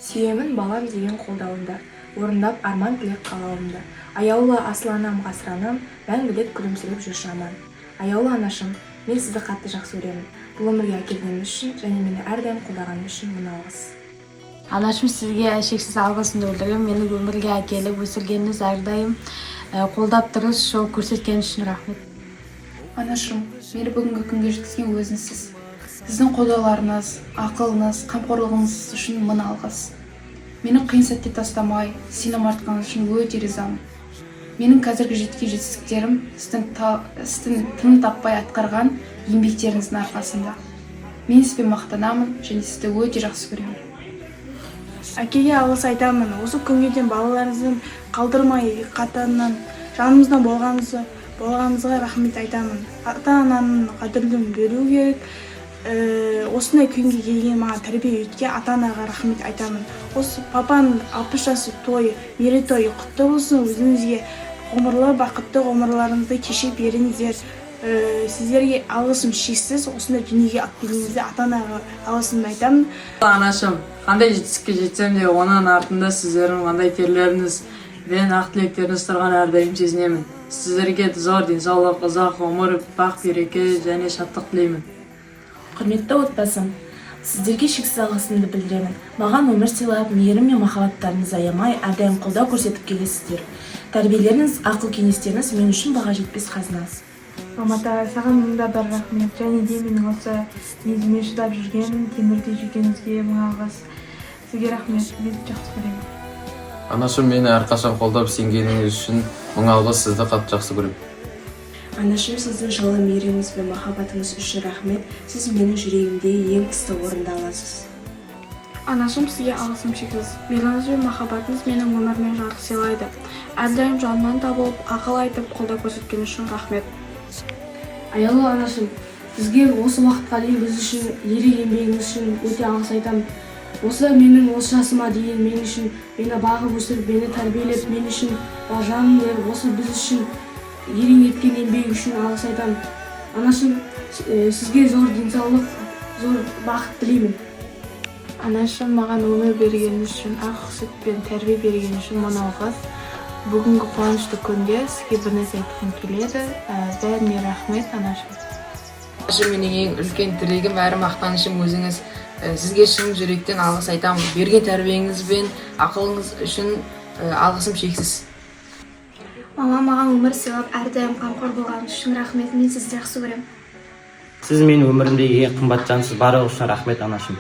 Сүйемін балам деген қолдауымды, орындап арман тілек қалауымды. Аяулы асыл анам ғасыраным, мәңгілік күлімсіреп жүр жаман. Аяулы анашым, мен сізді қатты жақсы көремін. Бұл өмірге әкелгеніңіз үшін және мені әрдайым қолдағаныңыз үшін мың алғыс. Анашым, сізге шексіз алғысымды білдіремін. Мені өмірге әкеліп өсіргеніңіз әрдайым қолдап тұрыңыз, жол көрсеткеніңіз үшін рахмет. Анашым, мені бүгінгі күнге жеткізген өзіңізсіз. Сіздің қолдауларыңыз, ақылыңыз, қамқорлығыңыз үшін мың алғыс. Мені қиын сәтте тастамай, сенім артқаныңыз үшін өте ризамын. Менің қазіргі жеткен жетістіктерім сіздің тыным таппай атқарған еңбектеріңіздің арқасында. Мен сізбен мақтанамын және сізді өте жақсы көремін. Әкеге алғыс айтамын. Осы күнге дейін балаларыңыздың қалдырмай қатарынан жанымыздан болғаныңызға рахмет айтамын. Ата-ананың қадірлігін беру керек. Осындай күнге келген маған тәрбие үйреткен ата-анаға рахмет айтамын. Осы папаның 60 жасы тойы, мерейтойы құтты болсын. Өзіңізге ғұмырлы, бақытты ғұмырларыңызды кеше беріңіздер. Сіздерге алғысым шексіз. Осындай дүниеге алып келгеніңізде ата-анаға алғысымды айтамын. Анашым, қандай жетістікке жетсем де, оның артында сіздердің қандай терлеріңіз бен ақ тілектеріңіз тұрған әрдайым сезінемін. Сіздерге зор денсаулық, ұзақ ғұмыр, бақ береке және шаттық тілеймін. Құрметті отбасым, сіздерге шексіз алғысымды білдіремін. Маған өмір сыйлап, мейірім мен махаббаттарыңызды аямай, әрдайым қолдау көрсетіп келесіздер. Тәрбиелеріңіз, ақыл кеңестеріңіз мен үшін баға жетпес қазына. Мамата, саған мыңда бір рахмет. Және де менің осы негізіме шыдап жүрген, темірдей жүргеніңізге мың алғыс. Сізге рахмет, мен жақсы көремін. Анашым, мені әрқашан қолдап сенгеніңіз үшін мың алғыс, сізді қатты жақсы көремін. Анашым, сіздің жылы мейіріміңіз бен махаббатыңыз үшін рахмет. Сіз менің жүрегімде ең ысты орында аласыз. Анашым, сізге алғысым шексіз. Мейіріміңіз бен махаббатыңыз менің өміріме жарық сыйлайды. Әрдайым жанымнан табылып, ақыл айтып, қолдау көрсеткені үшін рахмет. Аяулы анашым, сізге осы уақытқа дейін біз үшін ерен еңбегіңіз үшін өте алғыс айтамын. Осы менің осы жасыма дейін мен үшін мені бағып өсіріп, мені тәрбиелеп, мен үшін жанын беріп, осы біз үшін ерен еткен еңбегі үшін алғыс айтамын. Анашым, сізге зор денсаулық, зор бақыт тілеймін. Анашым, маған өмір бергені үшін, ақ сүт пен тәрбие бергені үшін мың алғыс. Бүгінгі қуанышты күнде сізге бір нәрсе айтқым келеді. Бәріне рахмет, анашым. Анашым, менің ең үлкен тілегім әрі мақтанышым өзіңіз. Сізге шын жүректен алғыс айтамын. Берген тәрбиеңіз бен ақылыңыз үшін алғысым шексіз. Маған өмір сыйлап, әрдайым қамқор болғаныңыз үшін рахмет. Мен сізді жақсы көремін. Сіз менің өмірімдегі ең қымбат жансыз барлығы үшін рахмет, анашым.